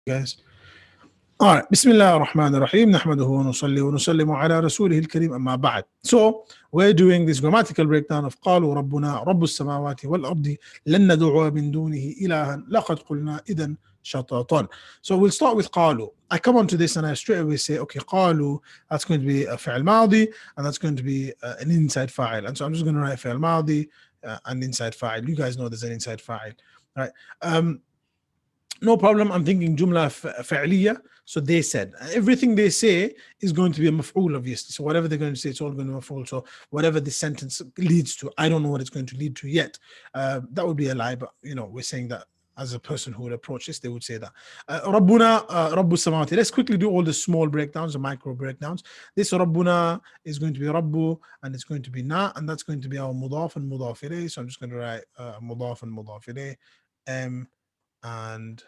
guys. All right. Bismillah ar-Rahman ar-Rahim. Nahmaduhu wa nusalli wa nusallimu ala rasulih al-kareem amma ba'd. So, we're doing this grammatical breakdown of قالوا ربنا رب السماوات والأرض لن ندعو من دونه إلها لقد قلنا إذا شططا. So, we'll start with قالوا. I come onto this and I straight away say, okay, قالوا, that's going to be a فعل ماضي and that's going to be an inside fa'il. And so I'm just going to write فعل ماضي and inside fa'il. You guys know there's an inside fa'il. Right. No problem. I'm thinking jumla fa'liya. So they said. Everything they say is going to be a maf'ul, obviously. So whatever they're going to say, it's all going to be maf'ul. So whatever this sentence leads to, I don't know what it's going to lead to yet. That would be a lie, but we're saying that as a person who would approach this, they would say that. Rabbuna, Rabbu Samawati. Let's quickly do all the small breakdowns, the micro breakdowns. This Rabbuna is going to be Rabbu, and it's going to be Na, and that's going to be our mudaf and mudaf ilayh. So I'm just going to write mudaf and mudaf ilayh. And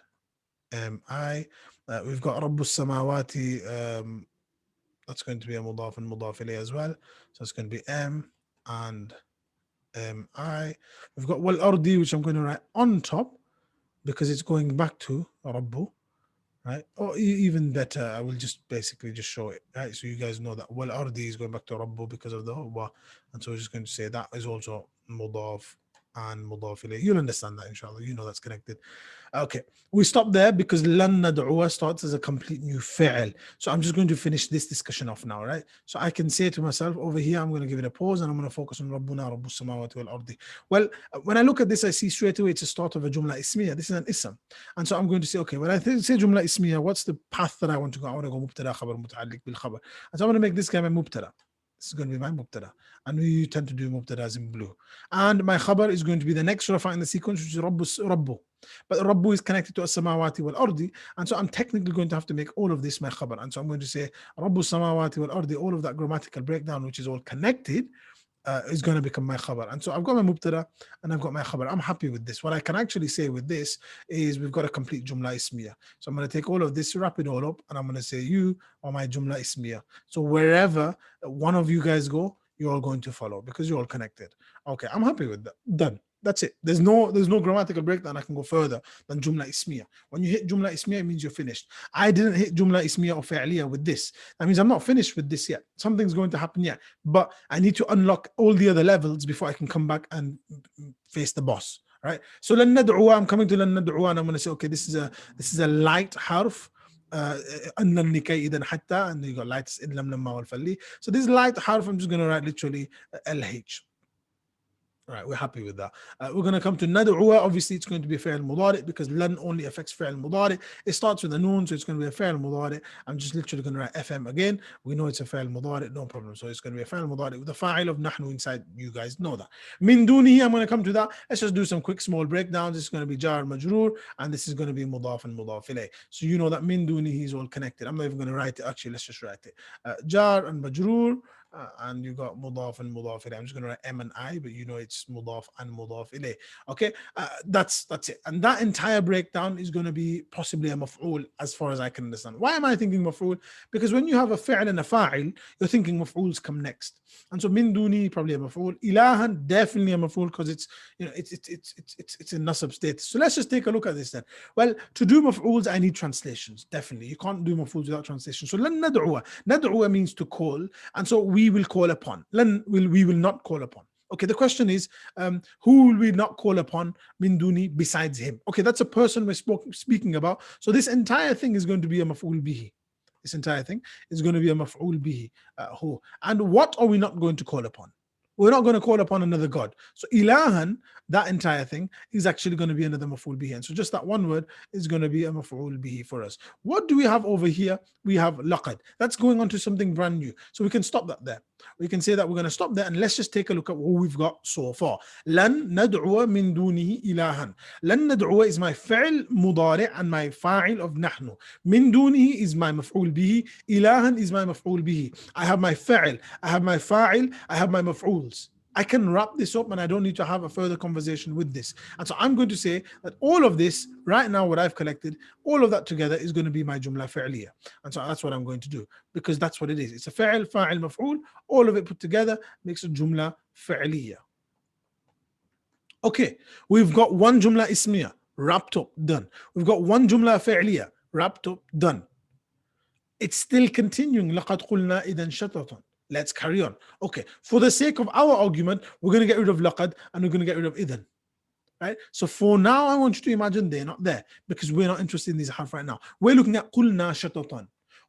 I. We've got Rabbu Samawati. That's going to be a mudaf and mudaf ilayh as well. So it's going to be M and I. We've got Wal Ardi, which I'm going to write on top because it's going back to Rabbu, right? Or even better, I will just basically just show it, right? So you guys know that Wal Ardi is going back to Rabbu because of the Huwa. And so we're just going to say that is also mudaf and mudaf ilayh. You'll understand that, inshallah. You know that's connected. Okay, we stop there because lan nad'uwa starts as a complete new fi'l. So I'm just going to finish this discussion off now, right? So I can say to myself over here, I'm going to give it a pause and I'm going to focus on Rabbuna Rabbus Samawati wal Ardi. Well, when I look at this, I see straight away it's a start of a Jumla Ismiya. This is an Ism. And so I'm going to say, okay, when I say Jumla Ismiya, what's the path that I want to go? I want to go Mubtada Khabar Muta'alliq bil Khabar. And so I'm going to make this guy my Mubtada. This is going to be my mubtada. And we tend to do mubtadas in blue. And my khabar is going to be the next rafa in the sequence, which is Rabbu. But Rabbu is connected to as-samawati wal ardi. And so I'm technically going to have to make all of this my khabar. And so I'm going to say Rabbu samawati wal ardi, all of that grammatical breakdown, which is all connected, is going to become my khabar. And so I've got my mubtada and I've got my khabar. I'm happy with this. What I can actually say with this is we've got a complete jumla ismiya. So I'm going to take all of this, wrap it all up, and I'm going to say you are my jumla ismiya. So wherever one of you guys go, you're all going to follow because you're all connected. Okay, I'm happy with that. Done. That's it. There's no grammatical breakdown I can go further than jumla ismiya. When you hit jumla ismiya, it means you're finished. I didn't hit jumla ismiya or fa'liya with this. That means I'm not finished with this yet. Something's going to happen yet. But I need to unlock all the other levels before I can come back and face the boss. Right? So lan nad'uwa, I'm coming to lan nad'uwa and I'm going to say, okay, this is a light harf. And you got light. So this light harf, I'm just going to write literally LH. All right, we're happy with that. We're going to come to nad'uwa. Obviously, it's going to be fi'l mudari because lan only affects fi'l mudari. It starts with a noon, so it's going to be a fi'l mudari. I'm just literally going to write FM again. We know it's a fi'l mudari, no problem. So it's going to be a fi'l mudari with the fa'il of nahnu inside. You guys know that. Min dunihi, I'm going to come to that. Let's just do some quick small breakdowns. This is going to be jar majroor, and this is going to be mudaf and mudaf ilayh. So you know that min dunihi is all connected. I'm not even going to write it. Actually, let's just write it. Jar and majroor. And you got mudaf and mudaf ilayh. I'm just going to write M and I, but you know it's mudaf and mudaf ilayh. Okay, that's it. And that entire breakdown is going to be possibly a maf'ul as far as I can understand. Why am I thinking maf'ul? Because when you have a fi'l and a fa'il, you're thinking maf'uls come next. And so min duni probably a maf'ul. Ilahan definitely a maf'ul because it's in nasab state. So let's just take a look at this then. Well, to do maf'uls, I need translations. Definitely, you can't do maf'uls without translation. So lan nad'uwa. Nad'uwa means to call, and so we will call upon. We will not call upon. Okay, the question is, who will we not call upon min duni besides him? Okay, that's a person we're speaking about. So this entire thing is going to be a maf'ul bihi. This entire thing is going to be a maf'ul bihi. Who? And what are we not going to call upon? We're not going to call upon another God. So ilahan, that entire thing is actually going to be another maf'ul bihi. And so just that one word is going to be a maf'ul bihi for us. What do we have over here? We have laqad. That's going on to something brand new. So we can stop that there. We can say that we're going to stop there and let's just take a look at what we've got so far. Lan nad'uwa min dunihi ilahan. Lan nad'uwa is my fi'l mudari' and my fa'il of nahnu. Min dunihi is my maf'ul bihi. Ilahan is my maf'ul bihi. I have my fi'l, I have my fa'il, I have my maf'uls. I can wrap this up and I don't need to have a further conversation with this. And so I'm going to say that all of this, right now, what I've collected, all of that together is going to be my jumla fi'liya. And so that's what I'm going to do because that's what it is. It's a fi'l, fa'il, maf'ul. All of it put together makes a jumla fi'liya. Okay, we've got one jumla ismiya, wrapped up, done. We've got one jumla fi'liya, wrapped up, done. It's still continuing. لَقَدْ قُلْنَا إِذًا شَطَطًا. Let's carry on. Okay, for the sake of our argument, we're going to get rid of laqad and we're going to get rid of idhan. Right? So for now, I want you to imagine they're not there because we're not interested in these harf right now. We're looking at قُلْنَا شَطَطًا.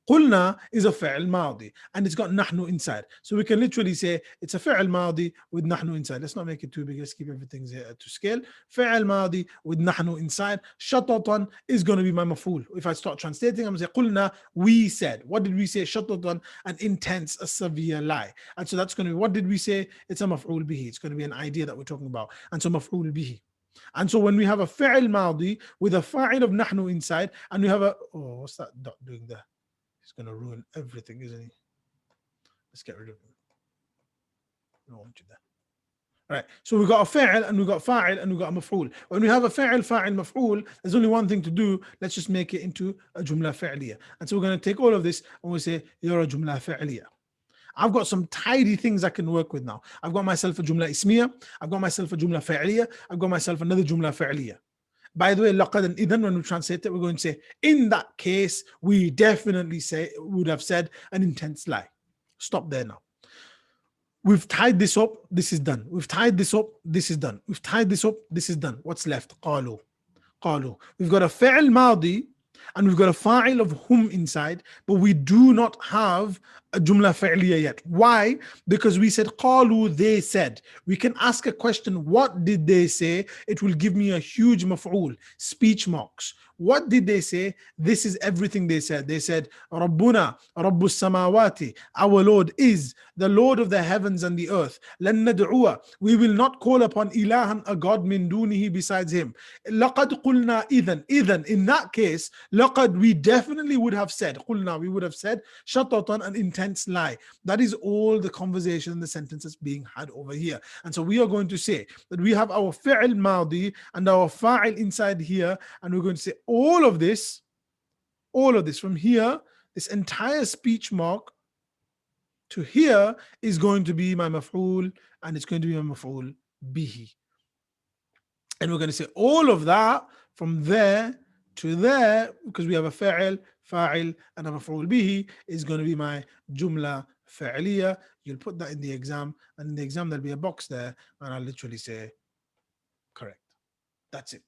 قُلْنَا is a فعل ماضي and it's got نحن inside. So we can literally say it's a فعل ماضي with نحن inside. Let's not make it too big. Let's keep everything to scale. فعل ماضي with نحن inside. شططا is going to be my مفعول. If I start translating, I'm going to say قُلْنَا, we said. What did we say? شططا, an intense, a severe lie. And so that's going to be, what did we say? It's a مفعول به. It's going to be an idea that we're talking about. And so مفعول به. And so when we have a فعل ماضي with a fa'il of نحن inside, and we have a, oh, what's that dot doing there? He's going to ruin everything, isn't he? Let's get rid of him. I don't want you there. All right. So we got a fa'il and we got fa'il and we got a maf'ul. When we have a fa'il, fa'il, maf'ul, there's only one thing to do. Let's just make it into a jumla fa'liya. And so we're going to take all of this and we say, you're a jumla fa'liya. I've got some tidy things I can work with now. I've got myself a jumla ismiya. I've got myself a jumla fa'liya. I've got myself another jumla fa'liya. By the way, laqad and idhan, when we translate it, we're going to say, in that case, we definitely would have said an intense lie. Stop there now. We've tied this up, this is done. We've tied this up, this is done. We've tied this up, this is done. What's left? قالوا. We've got a فعل ماضي and we've got a fa'il of hum inside, but we do not have a jumla fa'liya yet. Why? Because we said qalu, they said. We can ask a question, what did they say? It will give me a huge maf'ul, speech marks. What did they say? This is everything they said. They said, Rabbuna, Rabbus Samawati, our Lord is the Lord of the heavens and the earth. Lan nad'uwa, we will not call upon ilahan, a God min dunihi, besides him. Laqad qulna idhan, in that case, laqad, we definitely would have said, qulna, we would have said, shatatan, an intense lie. That is all the conversation and the sentences being had over here. And so we are going to say that we have our fi'l madi and our fa'il inside here, and we're going to say all of this from here, this entire speech mark to here is going to be my maf'ul, and it's going to be my maf'ul bihi. And we're going to say all of that from there to there, because we have a fa'il, and a maf'ul bihi, is going to be my jumla fa'liya. You'll put that in the exam, and in the exam there'll be a box there, and I'll literally say correct. That's it.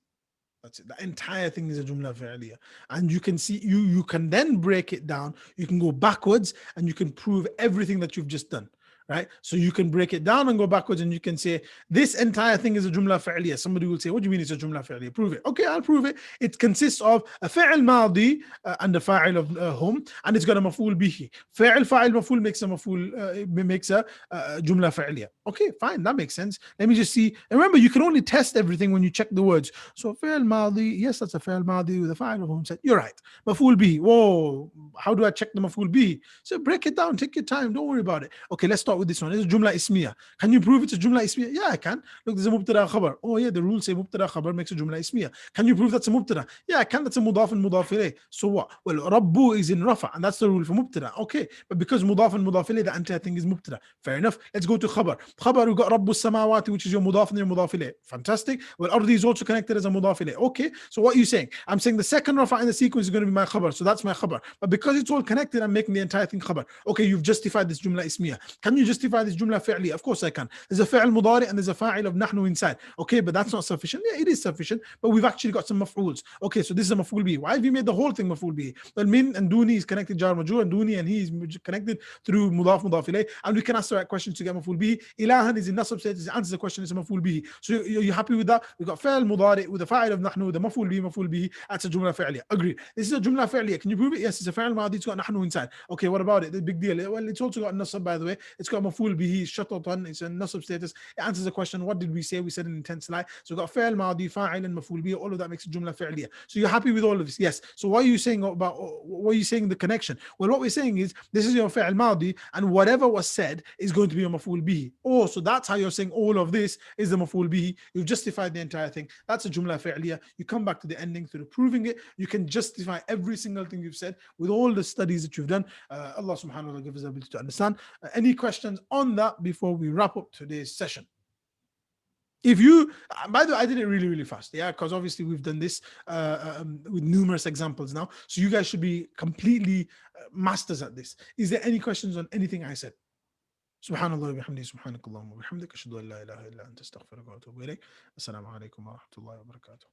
The entire thing is a jumla fi'liya. And you can see, you can then break it down. You can go backwards and you can prove everything that you've just done. Right? So you can break it down and go backwards, and you can say this entire thing is a jumla fi'liya. Somebody will say, what do you mean it's a jumla fi'liya? Prove it. Okay, I'll prove it. It consists of a fi'l madi and a fa'il of hum, and it's got a maf'ul bihi. Fa'il maf'ul makes a maf'ul, makes a jumla fi'liya. Okay, fine, that makes sense. Let me just see. And remember, you can only test everything when you check the words. So fi'l madi, yes, that's a fi'l madi with a fa'il of hum. Said, you're right. Maf'ul bihi. Whoa, how do I check the maf'ul bihi? So break it down, take your time, don't worry about it. Okay, let's start with this one. It's a jumla ismiya. Can you prove it's a jumla ismiya? Yeah, I can. Look, there's a mubtada khabar. Oh yeah, the rules say mubtada khabar makes a jumla ismiya. Can you prove that's a mubtada? Yeah, I can. That's a mudaf and mudaf ilayh. So what? Well, rabbu is in rafa, and that's the rule for mubtada. Okay, but because mudaf and mudaf ilayh, the entire thing is mubtada. Fair enough. Let's go to khabar. Khabar, we got rabbu samawati, which is your mudaf and your mudaf ilayh. Fantastic. Well, ardi is also connected as a mudaf ilayh. Okay, so what are you saying? I'm saying the second rafa in the sequence is going to be my khabar. So that's my khabar. But because it's all connected, I'm making the entire thing khabar. Okay, you've justified this jumla ismiya. Can you justify this jumla fi'li? Of course I can. There's a fi'l mudari and there's a fa'il of nahnu inside. Okay, but that's not sufficient. Yeah, it is sufficient, but we've actually got some maf'uls. Okay, so this is a maf'ul bi. Why have you made the whole thing maf'ul bi? Well, min and duni is connected jar majrur, and duni and he is connected through mudaf ilayh, and we can ask the right questions to get maf'ul bi. Ilahan is in nasab status, answers the question, is a maf'ul bi. So you're happy with that? We've got fi'l mudari with the fa'il of nahnu, the maf'ul bi, that's a jumla fi'liya. Agreed. This is a jumla fi'liya. Can you prove it? Yes, it's a fi'l madi, it's got nahnu inside. Okay, what about it? The big deal. Well, it's also got nasab, by the way. It's got maf'ul bihi, shatatan, it's a nasab status. It answers the question, what did we say? We said an intense lie. So we've got fi'l madi, fa'il, and maf'ul bihi. All of that makes a jumla fi'liya. So you're happy with all of this? Yes. So what are you saying about, what are you saying the connection? Well, what we're saying is, this is your fi'l madi, and whatever was said is going to be a maf'ul bihi. Oh, so that's how you're saying all of this is the maf'ul bihi. You've justified the entire thing. That's a jumla fi'liya. You come back to the ending through proving it. You can justify every single thing you've said with all the studies that you've done. Allah subhanahu wa ta'ala give us the ability to understand. Any questions on that before we wrap up today's session? If you, by the way, I did it really, really fast. Yeah, because obviously we've done this with numerous examples now. So you guys should be completely masters at this. Is there any questions on anything I said? سبحان الله وبحمده سبحانك اللهم وبحمدك أشهد أن لا إله إلا أنت أستغفرك وأتوب إليك. السلام عليكم ورحمة الله وبركاته.